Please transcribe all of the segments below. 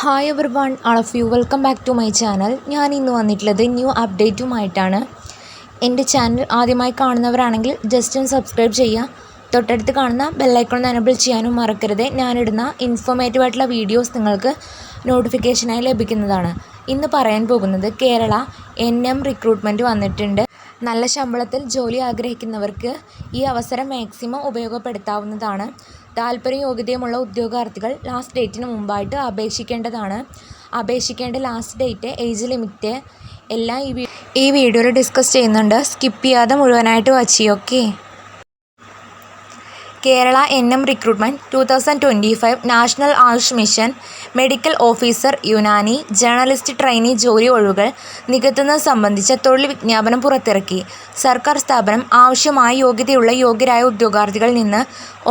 Hi everyone all of you welcome back to my channel. ഞാൻ ഇന്ന് വന്നിട്ടുള്ളത് new അപ്ഡേറ്റുമായിട്ടാണ്. എൻ്റെ ചാനൽ ആദ്യമായി കാണുന്നവരാണെങ്കിൽ ജസ്റ്റ് ഒന്ന് സബ്സ്ക്രൈബ് ചെയ്യുക. തൊട്ടടുത്ത് കാണുന്ന ബെല്ലൈക്കൺ എനേബിൾ ചെയ്യാനും മറക്കരുത്. ഞാനിടുന്ന ഇൻഫോർമേറ്റീവ് ആയിട്ടുള്ള വീഡിയോസ് നിങ്ങൾക്ക് നോട്ടിഫിക്കേഷനായി ലഭിക്കുന്നതാണ്. ഇന്ന് പറയാൻ പോകുന്നത് കേരള NM റിക്രൂട്ട്മെൻറ്റ് വന്നിട്ടുണ്ട്. നല്ല ശമ്പളത്തിൽ ജോലി ആഗ്രഹിക്കുന്നവർക്ക് ഈ അവസരം മാക്സിമം ഉപയോഗപ്പെടുത്താവുന്നതാണ്. താല്പര്യം യോഗ്യതയുമുള്ള ഉദ്യോഗാർത്ഥികൾ ലാസ്റ്റ് ഡേറ്റിന് മുമ്പായിട്ട് അപേക്ഷിക്കേണ്ടതാണ്. അപേക്ഷിക്കേണ്ട ലാസ്റ്റ് ഡേറ്റ്, ഏജ് ലിമിറ്റ് എല്ലാം ഈ വീഡിയോയിൽ ഡിസ്കസ് ചെയ്യുന്നുണ്ട്. സ്കിപ്പ് ചെയ്യാതെ മുഴുവനായിട്ട് വാച്ച് ചെയ്യും. Okay. Kerala NM recruitment 2025 national Ayush mission medical officer Unani journalist trainee ജോലി ഒഴിവുകൾ നികത്തുന്നത് സംബന്ധിച്ച തൊഴിൽ വിജ്ഞാപനം പുറത്തിറക്കി. സർക്കാർ സ്ഥാപനം ആവശ്യമായ യോഗ്യതയുള്ള യോഗ്യരായ ഉദ്യോഗാർത്ഥികളിൽ നിന്ന്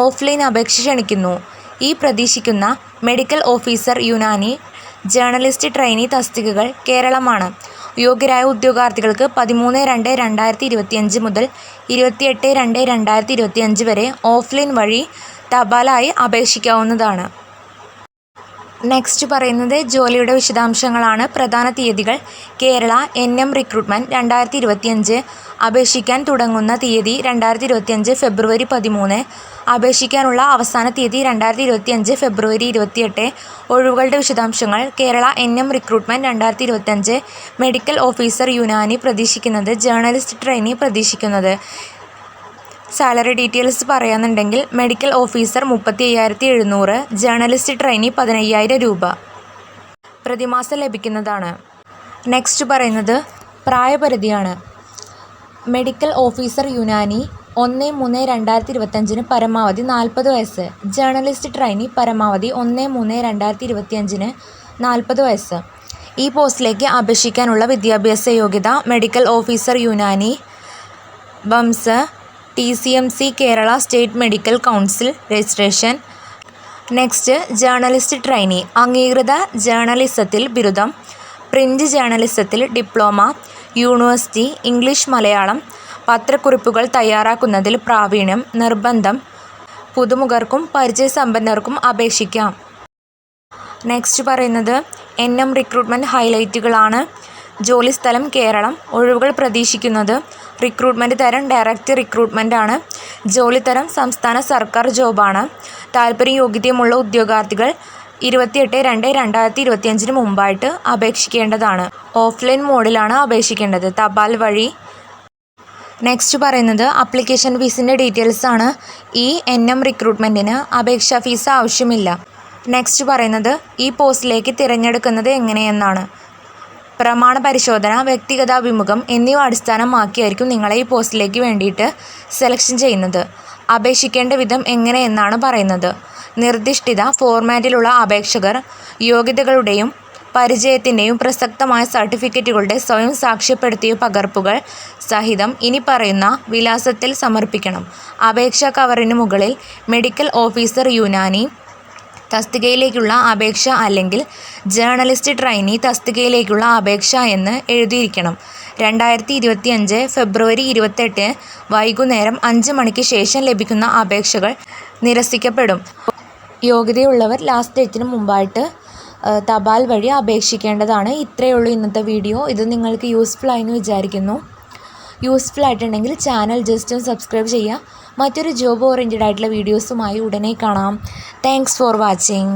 ഓഫ്ലൈൻ അപേക്ഷ ക്ഷണിക്കുന്നു. ഈ പ്രതീക്ഷിക്കുന്ന medical officer Unani journalist trainee തസ്തികകൾ കേരളമാണ്. യോഗ്യരായ ഉദ്യോഗാർത്ഥികൾക്ക് 13/2/2025 മുതൽ 28/2/2025 വരെ ഓഫ്ലൈൻ വഴി തപാലായി അപേക്ഷിക്കാവുന്നതാണ്. നെക്സ്റ്റ് പറയുന്നത് ജോലിയുടെ വിശദാംശങ്ങളാണ്. പ്രധാന തീയതികൾ: കേരള NM റിക്രൂട്ട്മെൻറ്റ് 2025 അപേക്ഷിക്കാൻ തുടങ്ങുന്ന തീയതി 2025 ഫെബ്രുവരി 13. അപേക്ഷിക്കാനുള്ള അവസാന തീയതി 2025 ഫെബ്രുവരി 28. ഒഴിവുകളുടെ വിശദാംശങ്ങൾ: Kerala NM recruitment 2025 medical officer Unani പ്രതീക്ഷിക്കുന്നത്, ജേർണലിസ്റ്റ് ട്രെയിനി പ്രതീക്ഷിക്കുന്നത്. സാലറി ഡീറ്റെയിൽസ് പറയാന്നുണ്ടെങ്കിൽ മെഡിക്കൽ ഓഫീസർ 35,700, ജേർണലിസ്റ്റ് ട്രെയിനി 15,000 രൂപ പ്രതിമാസം ലഭിക്കുന്നതാണ്. നെക്സ്റ്റ് പറയുന്നത് പ്രായപരിധിയാണ്. മെഡിക്കൽ ഓഫീസർ യുനാനി 1/3/2025 പരമാവധി 40 വയസ്സ്. ജേർണലിസ്റ്റ് ട്രെയിനി പരമാവധി 1/3/2025 40 വയസ്സ്. ഈ പോസ്റ്റിലേക്ക് അപേക്ഷിക്കാനുള്ള വിദ്യാഭ്യാസ യോഗ്യത: medical officer Unani, BUMS, TCMC Kerala state medical council registration. Next journalist trainee: അംഗീകൃത ജേർണലിസത്തിൽ ബിരുദം, പ്രിൻ്റ് ജേർണലിസത്തിൽ ഡിപ്ലോമ, യൂണിവേഴ്സിറ്റി, ഇംഗ്ലീഷ് മലയാളം പത്രക്കുറിപ്പുകൾ തയ്യാറാക്കുന്നതിൽ പ്രാവീണ്യം നിർബന്ധം. പുതുമുഖർക്കും പരിചയസമ്പന്നർക്കും അപേക്ഷിക്കാം. നെക്സ്റ്റ് പറയുന്നത് NM റിക്രൂട്ട്മെൻറ്റ് ഹൈലൈറ്റുകളാണ്. ജോലിസ്ഥലം കേരളം. ഒഴിവുകൾ പ്രതീക്ഷിക്കുന്നത്: റിക്രൂട്ട്മെൻറ്റ് തരം ഡയറക്റ്റ് റിക്രൂട്ട്മെൻ്റ് ആണ്. ജോലിത്തരം സംസ്ഥാന സർക്കാർ ജോബാണ്. താല്പര്യം യോഗ്യതയുമുള്ള ഉദ്യോഗാർത്ഥികൾ 28/2/2025 മുമ്പായിട്ട് അപേക്ഷിക്കേണ്ടതാണ്. ഓഫ്ലൈൻ മോഡിലാണ് അപേക്ഷിക്കേണ്ടത്, തപാൽ വഴി. നെക്സ്റ്റ് പറയുന്നത് അപ്ലിക്കേഷൻ ഫീസിൻ്റെ ഡീറ്റെയിൽസ് ആണ്. ഈ NM റിക്രൂട്ട്മെൻറ്റിന് അപേക്ഷാ ഫീസ് ആവശ്യമില്ല. നെക്സ്റ്റ് പറയുന്നത് ഈ പോസ്റ്റിലേക്ക് തിരഞ്ഞെടുക്കുന്നത് എങ്ങനെയെന്നാണ്. പ്രമാണ പരിശോധന, വ്യക്തിഗതാഭിമുഖം എന്നിവ അടിസ്ഥാനമാക്കിയായിരിക്കും നിങ്ങളെ ഈ പോസ്റ്റിലേക്ക് വേണ്ടിയിട്ട് സെലക്ഷൻ ചെയ്യുന്നത്. അപേക്ഷിക്കേണ്ട വിധം എങ്ങനെയെന്നാണ് പറയുന്നത്. നിർദ്ദിഷ്ടിത ഫോർമാറ്റിലുള്ള അപേക്ഷകർ യോഗ്യതകളുടെയും പരിചയത്തിൻ്റെയും പ്രസക്തമായ സർട്ടിഫിക്കറ്റുകളുടെ സ്വയം സാക്ഷ്യപ്പെടുത്തിയ പകർപ്പുകൾ സഹിതം ഇനി പറയുന്ന വിലാസത്തിൽ സമർപ്പിക്കണം. അപേക്ഷാ കവറിന് മുകളിൽ മെഡിക്കൽ ഓഫീസർ യുനാനി തസ്തികയിലേക്കുള്ള അപേക്ഷ അല്ലെങ്കിൽ ജേർണലിസ്റ്റ് ട്രെയിനി തസ്തികയിലേക്കുള്ള അപേക്ഷ എന്ന് എഴുതിയിരിക്കണം. 2025 ഫെബ്രുവരി 28 വൈകുന്നേരം 5 മണിക്ക് ശേഷം ലഭിക്കുന്ന അപേക്ഷകൾ നിരസിക്കപ്പെടും. യോഗ്യതയുള്ളവർ ലാസ്റ്റ് ഡേറ്റിന് മുമ്പായിട്ട് തപാൽ വഴി അപേക്ഷിക്കേണ്ടതാണ്. ഇത്രയേ ഉള്ളൂ ഇന്നത്തെ വീഡിയോ. ഇത് നിങ്ങൾക്ക് യൂസ്ഫുൾ ആയെന്ന് വിചാരിക്കുന്നു. യൂസ്ഫുൾ ആയിട്ടുണ്ടെങ്കിൽ ചാനൽ ജസ്റ്റ് ഒന്ന് സബ്സ്ക്രൈബ് ചെയ്യുക. മറ്റൊരു ജോബ് ഓറിയൻറ്റഡ് ആയിട്ടുള്ള വീഡിയോസുമായി ഉടനെ കാണാം. Thanks for watching.